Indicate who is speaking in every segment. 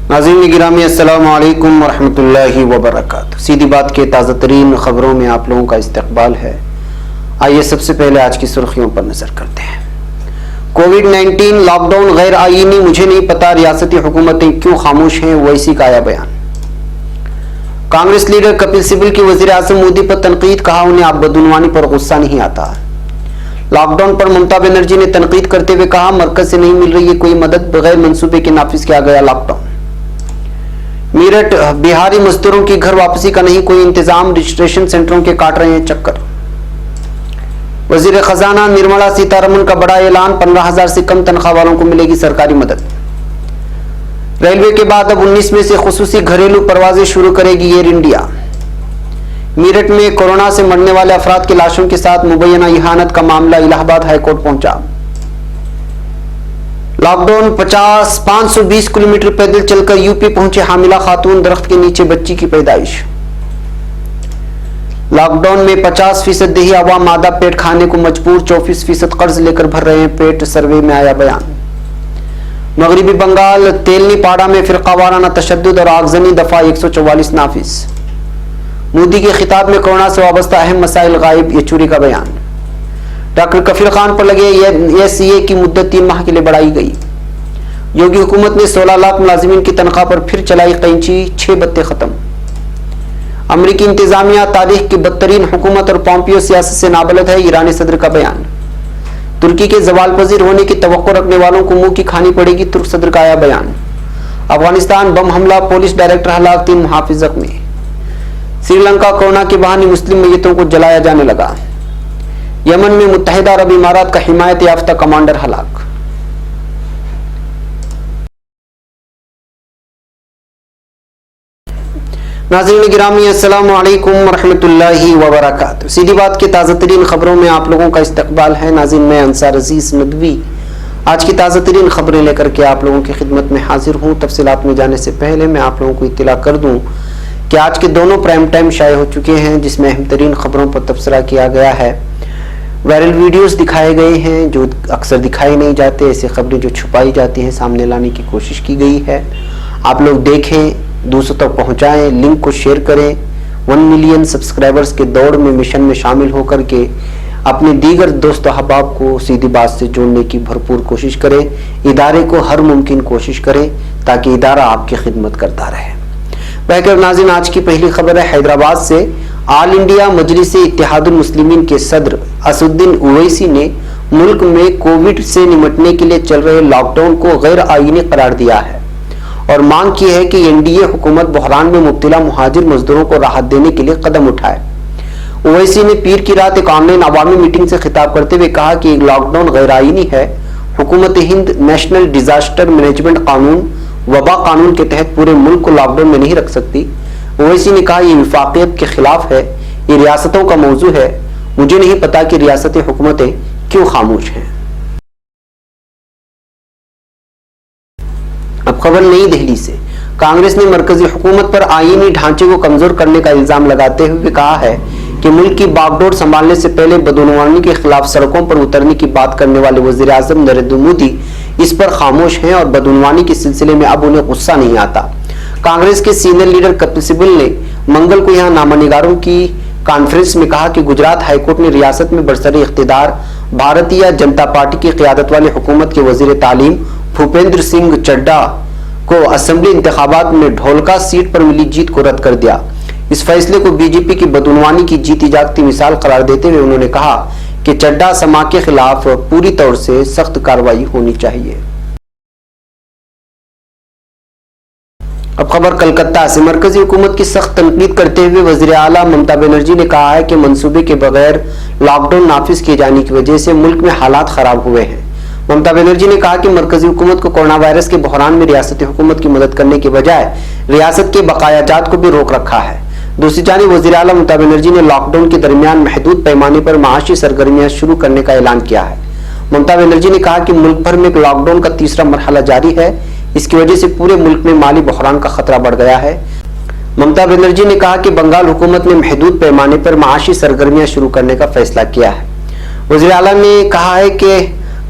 Speaker 1: नाज़रीन गिरामी अस्सलाम वालेकुम वरहमतुल्लाहि वबरकातुहू। सीधी बात के ताज़ा तरीन खबरों में आप लोगों का इस्तकबाल है। आइए सबसे पहले आज की सुर्खियों पर नजर करते हैं। कोविड-19 लॉकडाउन गैर आईनी, मुझे नहीं पता रियासती हुकूमतें क्यों खामोश हैं, ओवैसी का आया बयान। कांग्रेस लीडर कपिल सिब्बल की वज़ीर आज़म मोदी पर तनकीद, कहा उन्हें आप बदउनवानी पर गुस्सा नहीं आता। लॉकडाउन पर ममता बनर्जी ने तनकीद करते हुए कहा मरकज से नहीं मिल रही है कोई मदद, बगैर मंसूबे के नाफिज किया गया लॉकडाउन। मेरठ बिहारी मजदूरों की घर वापसी का नहीं कोई इंतजाम, रजिस्ट्रेशन सेंटरों के काट रहे हैं चक्कर। वजीर खजाना निर्मला सीतारमण का बड़ा ऐलान, 15,000 से कम तनख्वाह वालों को मिलेगी सरकारी मदद। रेलवे के बाद अब 19 में से खुसूसी घरेलू परवाजें शुरू करेगी एयर इंडिया। मेरठ में कोरोना से मरने वाले अफराद की लाशों के साथ मुबैना इहानत का मामला इलाहाबाद हाईकोर्ट पहुंचा। लॉकडाउन 520 किलोमीटर पैदल चलकर यूपी पहुंचे हामिला खातून, दरख्त के नीचे बच्ची की पैदाइश। लॉकडाउन में 50% देही अवाम मादा पेट खाने को मजबूर, 24% कर्ज लेकर भर रहे हैं पेट, सर्वे में आया बयान। मगरिबी बंगाल तेलनीपाड़ा में फिरका वाराना तशद्दुद और आगजनी दफा 144 नाफिज। मोदी के खिताब में कोरोना से वाबस्ता अहम मसाइल गायब, येचुरी का बयान। डॉक्टर कफील खान पर लगे एससीए की मुद्दत 3 माह के लिए बढ़ाई गई। योगी हुकूमत ने 16 लाख मुलाजिमीन की तनख्वाह पर फिर चलाई कैंची, 6 बत्ते खत्म। अमरीकी इंतजामिया तारीख की बदतरीन हुकूमत और पोम्पियो सियासत से नाबलद है, ईरानी सदर का बयान। तुर्की के जवाल पजीर होने की तवक्को रखने वालों को मुंह की खानी पड़ेगी, तुर्क सदर का आया बयान। अफगानिस्तान बम हमला, पुलिस डायरेक्टर हलाक, 3 मुहाफिज जख्मी। श्रीलंका कोरोना के बहाने मुस्लिम मैयतों को जलाया जाने लगा। यमन में मुत्तहिदा अरब इमारात का हिमायत याफ्ता कमांडर हलाक। नाज़रीन गिरामी अस्सलामु अलैकुम वरहमतुल्लाहि वबरकातुहू। सीधी बात के ताज़ा तरीन खबरों में आप लोगों का इस्तकबाल है। नाज़रीन मैं अंसार अजीज नदवी आज की ताज़ा तरीन खबरें लेकर के आप लोगों की खिदमत में हाजिर हूँ। तफसीलात में जाने से पहले मैं आप लोगों को इत्तला कर दूँ कि आज के दोनों प्राइम टाइम शाये हो चुके हैं, जिसमें अहम तरीन खबरों पर तबसरा किया गया है। वायरल वीडियोस दिखाए गए हैं जो अक्सर दिखाए नहीं जाते, ऐसी खबरें जो छुपाई जाती हैं सामने लाने की कोशिश की गई है। आप लोग देखें, दूसरों तक पहुंचाएं, लिंक को शेयर करें। 1 मिलियन सब्सक्राइबर्स के दौड़ में मिशन में शामिल होकर के अपने दीगर दोस्त अहबाब को सीधी बात से जोड़ने की भरपूर कोशिश करें। इदारे को हर मुमकिन कोशिश करें ताकि इदारा आपकी खिदमत करता रहे। बहकर नाज़रीन आज की पहली खबर है हैदराबाद से। ऑल इंडिया मजलिस इत्तेहादुल मुस्लिमीन के सदर असदुद्दीन ओवैसी ने मुल्क में कोविड से निपटने के लिए चल रहे लॉकडाउन को गैर आईनी करार दिया है और मांग की है कि एनडीए हुकूमत बहरान में मुब्तला मुहाजिर मजदूरों को राहत देने के लिए कदम उठाए। ओवैसी ने पीर की रात एक ऑनलाइन अवामी मीटिंग से खिताब करते हुए कहा कि लॉकडाउन गैर आईनी है। हुकूमत हिंद नेशनल डिजास्टर मैनेजमेंट कानून, वबा कानून के तहत पूरे मुल्क को लॉकडाउन में नहीं रख सकती। ओवैसी ने कहा यह विफाकियत के खिलाफ है, ये रियासतों का मौजू है। मुझे नहीं पता कि रियासती हुकूमतें क्यों खामोश हैं। अब खबर नई दिल्ली से। कांग्रेस ने मरकजी हुकूमत पर आईनी ढांचे को कमजोर करने का इल्जाम लगाते हुए कहा है कि मुल्क की बागडोर संभालने से पहले बदउनवानी के खिलाफ सड़कों पर उतरने की बात करने वाले वजीर आजम नरेंद्र मोदी इस पर खामोश हैं और बदउनवानी के सिलसिले में अब उन्हें गुस्सा नहीं आता। कांग्रेस के सीनियर लीडर कपिल सिब्बल ने मंगल को यहां नामानिगारों की कॉन्फ्रेंस में कहा कि गुजरात हाईकोर्ट ने रियासत में बरसरे इख्तिदार भारतीय जनता पार्टी की क़यादत वाली हुकूमत के वजीर तालीम भूपेंद्र सिंह चड्डा को असेंबली इंतखाबात में ढोलका सीट पर मिली जीत को रद्द कर दिया। इस फैसले को बीजेपी की बदउनवानी की जीती जागती मिसाल करार देते हुए उन्होंने कहा कि चड्डा समा के खिलाफ पूरी तौर से सख्त कार्रवाई होनी चाहिए। अब खबर कलकत्ता से। मरकजी हुकूमत की सख्त तनकीद करते हुए वज़ीर आला ममता बनर्जी ने कहा है कि मंसूबे के बगैर लॉकडाउन नाफिज किए जाने की वजह से मुल्क में हालात खराब हुए हैं। ममता बनर्जी ने कहा कि मरकजी हुकूमत को कोरोना वायरस के बहरान में रियासती हुकूमत की मदद करने के बजाय रियासत के बकायाजात को भी रोक रखा है। दूसरी जानिब वज़ीर आला ममता बनर्जी ने लॉकडाउन के दरमियान महदूद पैमाने पर माशी सरगर्मियां शुरू करने का ऐलान किया है। ममता बनर्जी ने कहा कि मुल्क भर में लॉकडाउन का तीसरा मरहला जारी है, इसकी वजह से पूरे मुल्क में माली बहरान का खतरा बढ़ गया है। ममता बनर्जी ने कहा कि बंगाल हुकूमत ने महदूद पैमाने पर माशी सरगर्मियां शुरू करने का फैसला किया है। वज़ीर आला ने कहा है कि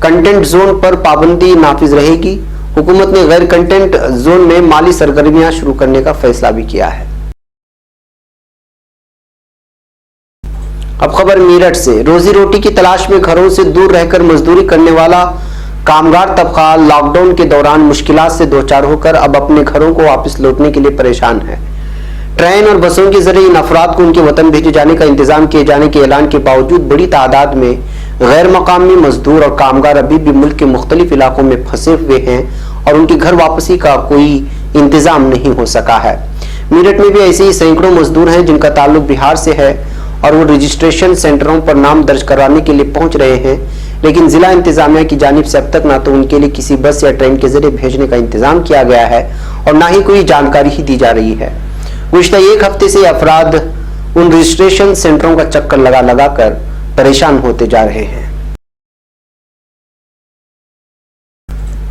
Speaker 1: कंटेंट जोन पर पाबंदी नाफिज रहेगी हुकूमत ने गैर कंटेंट जोन में माली सरगर्मियां शुरू करने का फैसला भी किया है। अब खबर मेरठ से। रोजी रोटी की तलाश में घरों से दूर रहकर मजदूरी करने वाला कामगार तबका लॉकडाउन के दौरान मुश्किलात से दो चार होकर अब अपने घरों को वापस लौटने के लिए परेशान है। ट्रेन और बसों के जरिए इन अफराद को उनके वतन भेजे जाने का इंतजाम किए जाने के ऐलान के बावजूद बड़ी तादाद में गैर मकामी मजदूर और कामगार अभी भी मुल्क के मुख्तलिफ इलाकों में फंसे हुए हैं और उनकी घर वापसी का कोई इंतजाम नहीं हो सका है। मेरठ में भी ऐसे ही सैकड़ों मजदूर हैं जिनका ताल्लुक बिहार से है और वो रजिस्ट्रेशन सेंटरों पर नाम दर्ज करवाने के लिए पहुंच रहे हैं, लेकिन जिला इंतजामिया की जानिब से अब तक ना तो उनके लिए किसी बस या ट्रेन के जरिए भेजने का इंतजाम किया गया है और ना ही कोई जानकारी ही दी जा रही है। गुज़िश्ता एक हफ्ते से अफराद उन रजिस्ट्रेशन सेंटरों का चक्कर लगा लगा कर परेशान होते जा रहे हैं।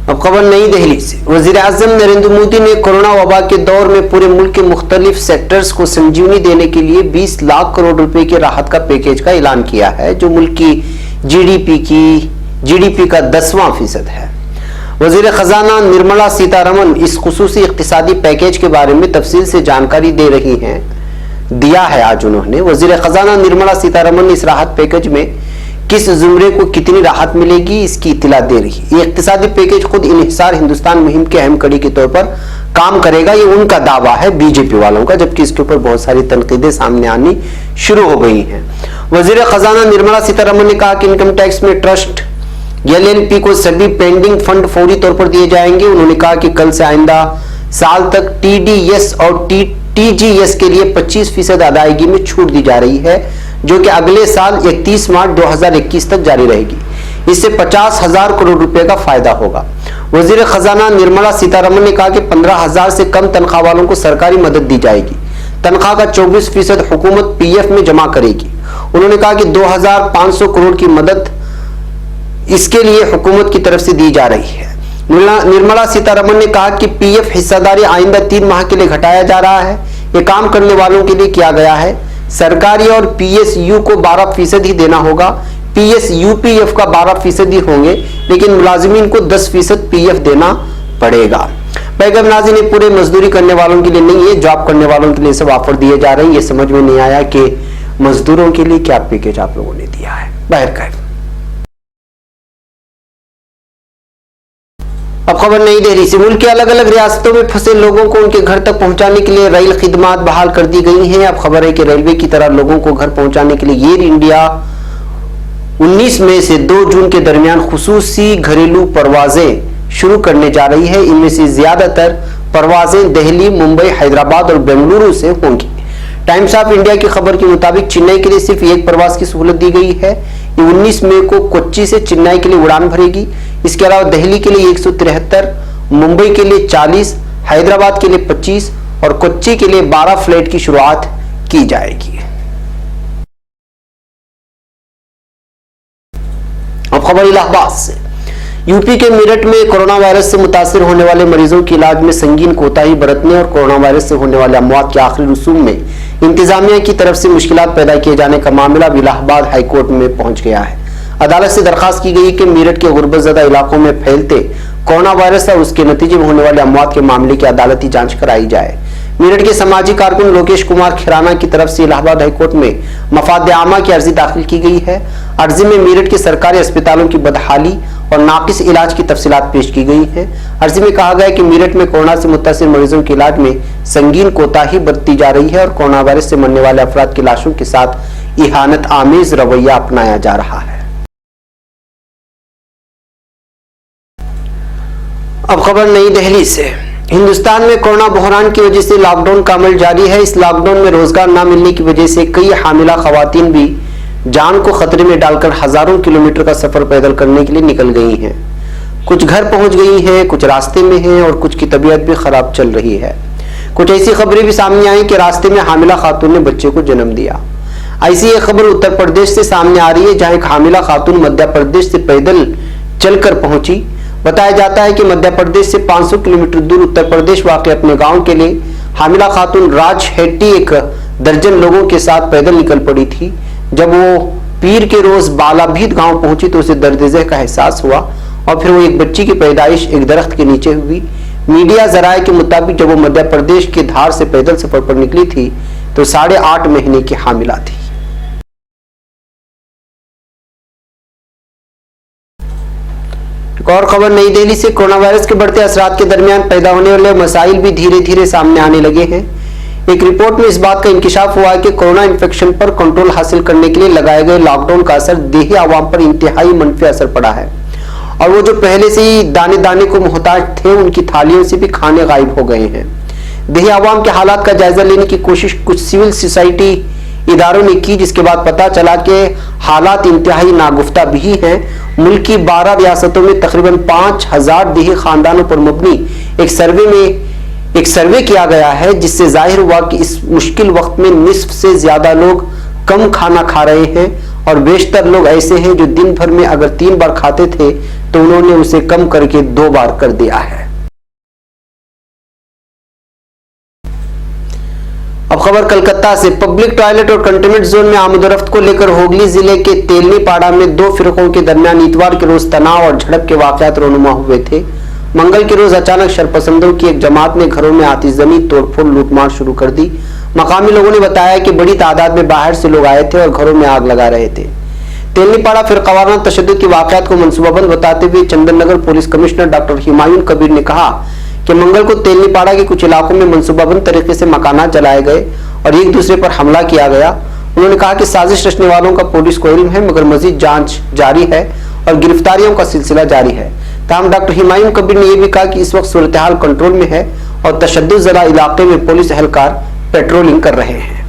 Speaker 1: अब खबर नई दिल्ली से। वजीर आजम नरेंद्र मोदी ने कोरोना वबा के दौर में पूरे मुल्क के मुख्तलिफ सेक्टर्स को संजीवनी देने के लिए 20 लाख करोड़ रुपए के राहत का पैकेज का ऐलान किया है, जो मुल्क की जीडीपी का 10वां% है। वजीर खजाना निर्मला सीतारमन इस खुसूसी इक्तिसादी पैकेज के बारे में तफसील से जानकारी दिया है। आज उन्होंने वजीर खजाना निर्मला सीतारमन ने इस राहत पैकेज में किस जुमरे को कितनी राहत मिलेगी इसकी इत्तला दे रही। ये इक्तिसादी पैकेज खुद इन्हिसार हिंदुस्तान मुहिम के अहम कड़ी के तौर पर काम करेगा, ये उनका दावा है बीजेपी वालों का, जबकि इसके ऊपर बहुत सारी तनकीदें सामने आनी शुरू हो गई हैं। वजीर खजाना निर्मला सीतारमन ने कहा कि इनकम टैक्स में ट्रस्ट एलएलपी को सभी पेंडिंग फंड फौरी तौर पर दिए जाएंगे। उन्होंने कहा कि कल से आइंदा साल तक टीडीएस और टीजीएस के लिए 25% अदायगी में छूट दी जा रही है, जो कि अगले साल 31 मार्च 2021 तक जारी रहेगी। इससे 50,000 करोड़ रुपए का फायदा होगा। वजीर खजाना निर्मला सीतारमन ने कहा कि 15,000 से कम तनख्वाह वालों को सरकारी मदद दी जाएगी। तनख्वाह का 24% हुकूमत पीएफ में जमा करेगी। उन्होंने कहा कि 2,500 करोड़ की मदद इसके लिए हुकूमत की तरफ से दी जा रही है। निर्मला सीतारमन ने कहा कि पीएफ हिस्सेदारी आइंदा 3 माह के लिए घटाया जा रहा है। ये काम करने वालों के लिए किया गया है। सरकारी और पीएसयू को 12% ही देना होगा। पीएसयूपीएफ का 12% ही होंगे, लेकिन मुलाजिमीन को 10% पीएफ देना पड़ेगा। पैगम नाज़रीन, ने पूरे मजदूरी करने वालों के लिए नहीं, ये जॉब करने वालों के लिए सब ऑफर दिए जा रहे हैं। ये समझ में नहीं आया कि मजदूरों के लिए क्या पैकेज आप लोगों ने दिया है। बहरखैर, अब खबर नई दिल्ली से। मुल्क के अलग अलग रियासतों में फंसे लोगों को उनके घर तक पहुंचाने के लिए रेल खिदमात बहाल कर दी गई हैं। अब खबर है कि रेलवे की तरह लोगों को घर पहुंचाने के लिए एयर इंडिया 19 मई से 2 जून के दरमियान खुसूसी घरेलू परवाजें शुरू करने जा रही है। इनमें से ज्यादातर परवाजें दिल्ली, मुंबई, हैदराबाद और बेंगलुरु से होंगी। टाइम्स ऑफ इंडिया की खबर के मुताबिक चेन्नई के लिए सिर्फ एक प्रवास की सहूलत दी गई है। ये 19 मई को कोच्चि से चेन्नई के लिए उड़ान भरेगी। इसके अलावा दिल्ली के लिए 173, मुंबई के लिए 40, हैदराबाद के लिए 25 और कोच्चि के लिए 12 फ्लाइट की शुरुआत की जाएगी। अब खबर इलाहाबाद से। यूपी के मेरठ में कोरोना वायरस से मुतासिर होने वाले मरीजों के इलाज में संगीन कोताही बरतने और कोरोना वायरस से होने वाले अमवात के आखिरी रसूम में इंतजामिया की तरफ से मुश्किलात पैदा किए जाने का मामला इलाहाबाद हाईकोर्ट में पहुंच गया है। अदालत से दरखास्त की गई कि मेरठ के गुर्बतज़दा इलाकों में फैलते कोरोना वायरस और उसके नतीजे में होने वाले अमवात के मामले की अदालती जांच कराई जाए। मेरठ के समाजी कारकुन लोकेश कुमार खिराना की तरफ से इलाहाबाद हाईकोर्ट में मफाद आमा की अर्जी दाखिल की गई है। अर्जी में मेरठ के सरकारी अस्पतालों की बदहाली और नाकिस इलाज की तफसीलात पेश की गई है। अर्जी में कहा गया कि मेरठ में कोरोना से मुतासिर मरीजों के इलाज में संगीन कोताही बरती जा रही है और कोरोना वायरस से मरने वाले अफराद की लाशों के साथ इहानत आमेज रवैया अपनाया जा रहा है। अब खबर नई दिल्ली से। हिंदुस्तान में कोरोना बहरान की वजह से लॉकडाउन का अमल जारी है। इस लॉकडाउन में रोजगार न मिलने की वजह से कई हामिला खवातीन भी जान को खतरे में डालकर हजारों किलोमीटर का सफर पैदल करने के लिए निकल गई हैं। कुछ घर पहुंच गई हैं, कुछ रास्ते में हैं और कुछ की तबीयत भी खराब चल रही है। कुछ ऐसी खबरें भी सामने आई कि रास्ते में हामिला खातून ने बच्चे को जन्म दिया। ऐसी एक खबर उत्तर प्रदेश से सामने आ रही है, जहां एक हामिला खातून मध्य प्रदेश से पैदल चलकर पहुंची। बताया जाता है कि मध्य प्रदेश से 500 किलोमीटर दूर उत्तर प्रदेश वाक़ अपने गांव के लिए हामिला खातून राज हेट्टी एक दर्जन लोगों के साथ पैदल निकल पड़ी थी। जब वो पीर के रोज बालाभीत गांव पहुंची तो उसे दर्द-ए-ज़ह का एहसास हुआ और फिर वो एक बच्ची की पैदाइश एक दरख्त के नीचे हुई। मीडिया जराये के मुताबिक जब वो मध्य प्रदेश के धार से पैदल सफर पर निकली थी तो 8.5 महीने की हामिला थी। एक और खबर नई दिल्ली से, कोरोना वायरस के बढ़ते असरात के दरमियान पैदा होने वाले मसाइल भी धीरे धीरे सामने आने लगे हैं। एक रिपोर्ट में इस बात का इंकिशाफ हुआ है कि कोरोना इन्फेक्शन पर कंट्रोल हासिल करने के लिए लगाए गए लॉकडाउन का असर देही आवाम पर इंतहाई मनफी असर पड़ा है और वो जो पहले से ही दाने दाने को मोहताज थे उनकी थालियों से भी खाने गायब हो गए हैं। देही आवाम के हालात का जायजा लेने की कोशिश कुछ सिविल सोसाइटी इदारों ने की, जिसके बाद पता चला कि हालात इंतहाई नागुफ्ता भी हैं। मुल्क की 12 रियासतों में तकरीबन 5000 देही खानदानों पर मबनी एक सर्वे किया गया है, जिससे जाहिर हुआ कि इस मुश्किल वक्त में निस्फ से ज्यादा लोग कम खाना खा रहे हैं और बेशतर लोग ऐसे हैं जो दिन भर में अगर 3 बार खाते थे तो उन्होंने उसे कम करके 2 बार कर दिया है। अब खबर कलकत्ता से, पब्लिक टॉयलेट और कंटेनमेंट जोन में आमदोरफ्त को लेकर हुगली जिले के तेलनीपाड़ा में 2 फिरकों के दरमियान इतवार के रोज तनाव और झड़प के वाकयात रोनुमा हुए थे। मंगल के रोज अचानक शरपसंदों की एक जमात ने घरों में आतिशजनी, तोड़फोड़, लूटमार शुरू कर दी। मकामी लोगों ने बताया कि बड़ी तादाद में बाहर से लोग आए थे और घरों में आग लगा रहे थे। तेलनीपाड़ा फिरकावाराना तशद्दुद की वाकयात को मंसूबाबंद बताते हुए Chandannagar police commissioner doctor Humayun Kabir ने कहा कि मंगल को तेलनीपाड़ा के कुछ इलाकों में मंसूबाबंद तरीके से मकानात जलाए गए और एक दूसरे पर हमला किया गया। उन्होंने कहा कि साजिश रचने वालों का पुलिस को इल्म है, मगर मजीद जांच जारी है और गिरफ्तारियों का सिलसिला जारी है। ताहम डॉक्टर हिमायून कबीर ने यह भी कहा कि इस वक्त सूरत हाल कंट्रोल में है और तशद्दुद ज़दा इलाके में पुलिस एहलकार पेट्रोलिंग कर रहे हैं।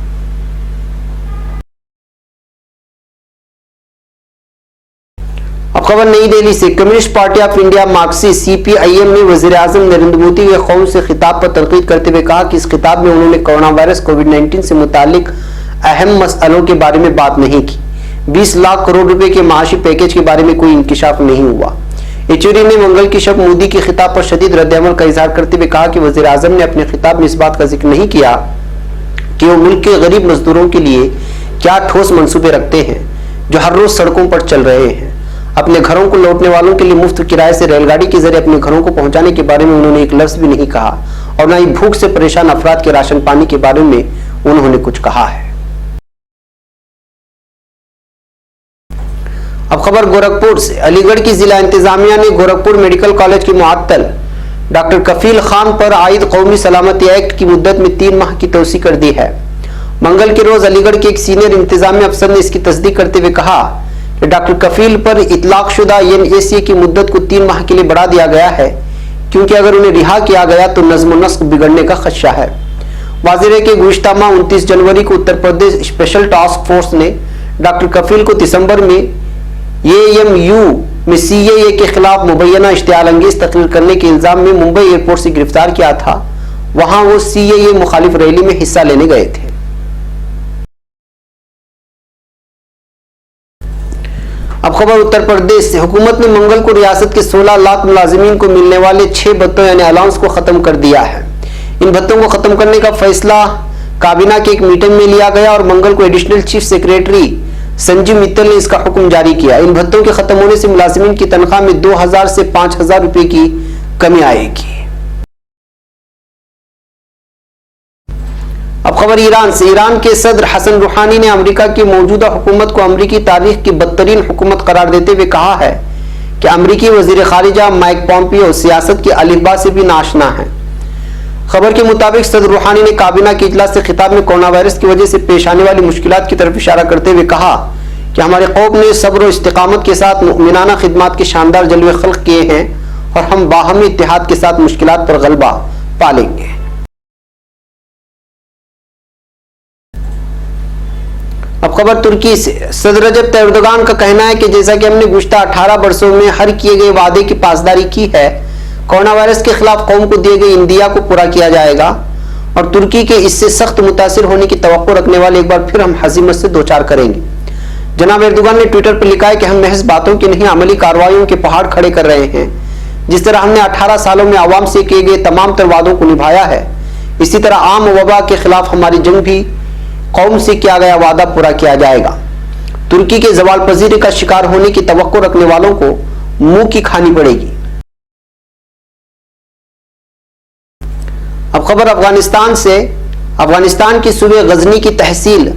Speaker 1: अब खबर नई दिल्ली से, communist party of India Marxist CPIM ने वज़ीर-ए-आज़म नरेंद्र मोदी के कौम से खिताब पर तनकीद करते हुए कहा कि इस खिताब में उन्होंने कोरोना वायरस कोविड-19 से मुतालिक अहम मसलों के बारे में बात नहीं की। 20 लाख करोड़ रुपए के माशी पैकेज के बारे में कोई इंकिशाफ नहीं हुआ। येचुरी ने मंगल की शब मोदी के खिताब पर शदीद रद्द-ए-अमल का इजहार करते हुए कहा कि वज़ीर-ए-आज़म ने अपने खिताब में इस बात का जिक्र नहीं किया कि वो मुल्क के गरीब मजदूरों के लिए क्या ठोस मंसूबे रखते हैं जो हर रोज सड़कों पर चल रहे हैं। अपने घरों को लौटने वालों के लिए मुफ्त किराए से रेलगाड़ी के जरिए अपने घरों को पहुंचाने के बारे में उन्होंने एक लफ्ज भी नहीं कहा और न ही भूख से परेशान अफराद के राशन पानी के बारे में उन्होंने कुछ कहा है। अब खबर गोरखपुर से, अलीगढ़ की जिला इंतजामिया ने गोरखपुर मेडिकल कॉलेज के मुअत्तल डॉक्टर कफील खान पर आयद कौमी सलामती एक्ट की मुद्दत में 3 माह की तोसी कर दी है। मंगल के रोज अलीगढ़ के एक सीनियर इंतजामिया अफसर ने इसकी तस्दीक करते हुए कहा कि डॉक्टर कफील पर इतलाकशुदा NACA की मुद्दत को 3 माह के लिए बढ़ा दिया गया है, क्योंकि अगर उन्हें रिहा किया गया तो नज्म व नस्क बिगड़ने का खदशा है। वाज़ेह है कि गुज़िश्ता माह 29 जनवरी को Uttar Pradesh special task force ने डॉक्टर कफील को दिसंबर में AMU में CAA के खिलाफ मुबैना इश्तियाल अंगेज तकरीर करने के इल्जाम में मुंबई एयरपोर्ट से गिरफ्तार किया था। वहां वो CAA मुखालिफ रैली में हिस्सा लेने गए थे। अब खबर उत्तर प्रदेश से, हुकूमत ने मंगल को रियासत के 16 लाख मुलाजिमीन को मिलने वाले 6 भत्तों यानी अलाउंस को खत्म कर दिया है। इन भत्तों को खत्म करने का फैसला काबीना की एक मीटिंग में लिया गया और मंगल को additional chief secretary Sanjeev Mittal ने इसका हुक्म जारी किया। इन भत्तों के खत्म होने से मुलाजिमीन की तनख्वाह में 2000 से 5000 रुपए की कमी आएगी। अब खबर ईरान से, ईरान के सदर हसन रूहानी ने अमेरिका की मौजूदा हुकूमत को अमेरिकी तारीख की बदतरीन हुकूमत करार देते हुए कहा है कि अमेरिकी वजीर खारिजा माइक पॉम्पियो सियासत की अलिफबा से भी नाशना है। खबर के मुताबिक सदर रूहानी ने काबीना के इजलास से खिताब में कोरोना वायरस की वजह से पेश आने वाली मुश्किलात की तरफ इशारा करते हुए कहा कि हमारे कौम ने सब्र और इस्तिकामत के साथ मुमिनाना खिदमात के शानदार जलवे खल्क किए हैं और हम बाहमी इत्तेहाद के साथ मुश्किलात पर गलबा पालेंगे। अब खबर तुर्की से, सदर रजब तय्यिप एर्दोगान का कहना है कि जैसा कि हमने गुज़श्ता 18 वर्षों में हर किए गए वादे की पासदारी की है, कोरोना वायरस के खिलाफ कौम को दिए गए इंदिया को पूरा किया जाएगा और तुर्की के इससे सख्त मुतासिर होने की तवक्को रखने वाले एक बार फिर हम हज़ीमत से दो चार करेंगे। जनाब एर्दोगान ने ट्विटर पर लिखा है कि हम महज बातों की नहीं अमली कार्रवाइयों के पहाड़ खड़े कर रहे हैं। जिस तरह हमने 18 सालों में आवाम से किए गए तमाम तर वादों को निभाया है, इसी तरह आम वबा के खिलाफ हमारी जंग भी कौम से किया गया वादा पूरा किया जाएगा। तुर्की के जवाल पजीरी का शिकार होने की तवक्को रखने वालों को मुंह की खानी पड़ेगी। अब खबर अफगानिस्तान से। अफगानिस्तान की सूबे गजनी की तहसील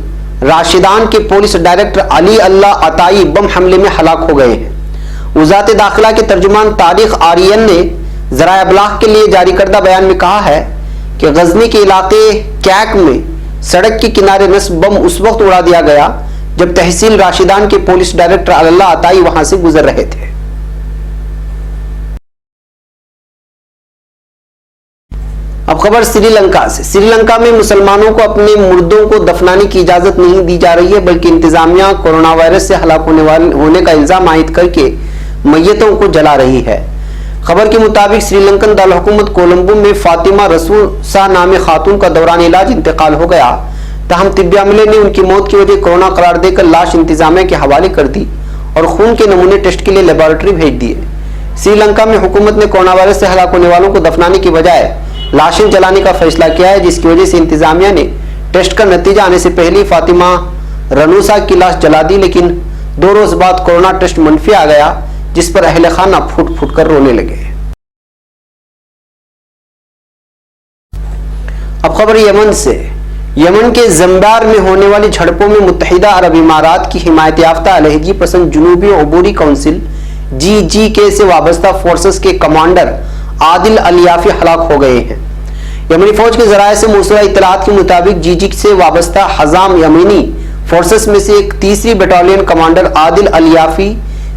Speaker 1: राशिदान के पुलिस डायरेक्टर अली अल्लाह अताई बम हमले में हलाक हो गए हैं। वज़ारत दाखिला के तर्जुमान तारिक आर्यन ने ज़राए अबलाग के लिए जारी करदा बयान में कहा है कि गजनी के इलाके कैक में सड़क के किनारे नस्ब बम उस वक्त उड़ा दिया गया जब तहसील राशिदान के पुलिस डायरेक्टर अल्लाह अताई वहां से गुजर रहे थे। अब खबर श्रीलंका से। श्रीलंका में मुसलमानों को अपने मुर्दों को दफनाने की इजाजत नहीं दी जा रही है, बल्कि इंतजामिया कोरोना वायरस से हलाक होने का इल्जाम आयद करके मैयतों को जला रही है। खबर के मुताबिक श्रीलंकन दारुल हुकूमत कोलंबो में फातिमा रसूल शाह नामी खातून का दौरान इलाज इंतकाल हो गया। ताहम तिब्बी अमले ने उनकी मौत की वजह कोरोना करार देकर लाश इंतजामिया के हवाले कर दी और खून के नमूने टेस्ट के लिए लेबोरेटरी भेज दिए। श्रीलंका में हुकूमत ने कोरोना वायरस से हलाक होने वालों को दफनाने की बजाय लाशें जलाने का फैसला किया है, जिसकी वजह से इंतजामिया ने टेस्ट का नतीजा आने से पहले फातिमा रनूसा की लाश जला दी, लेकिन 2 रोज बाद कोरोना टेस्ट मनफी आ गया, जिस पर अहले खाना फूट फूट कर रोने लगे। अब खबर यमन से। यमन के जंबार में होने वाली झड़पों में मुत्तहिदा अरब इमारात की हिमायत याफ्ता अलहदी पसंद जुनूबी अबूरी काउंसिल GGK से वाबस्ता फोर्सेस के कमांडर आदिल अलियाफी हलाक हो गए हैं। यमनी फौज के जराये से मौसूला इत्तलात के मुताबिक GGK से वाबस्ता हजाम यमनी फोर्सेस में से एक 3री बटालियन कमांडर आदिल अलियाफी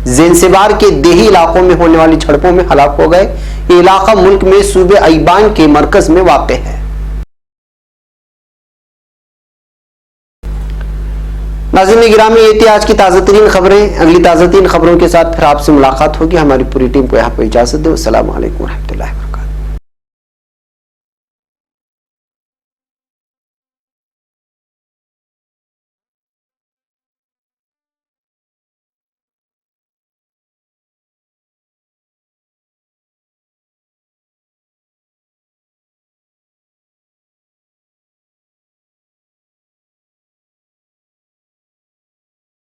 Speaker 1: ज़ेनसिबार के देही इलाकों में होने वाली झड़पों में हलाक हो गए। ये इलाका मुल्क में सूबे अईबान के मरकज में वाक़ है। नाज़रीन गिरामी, ये थी आज की ताज़ा तरीन खबरें। अगली ताज़ा तरीन खबरों के साथ फिर आपसे मुलाकात होगी। हमारी पूरी टीम को यहाँ पर इजाज़त दो। अस्सलामु अलैकुम व रहमतुल्लाहि।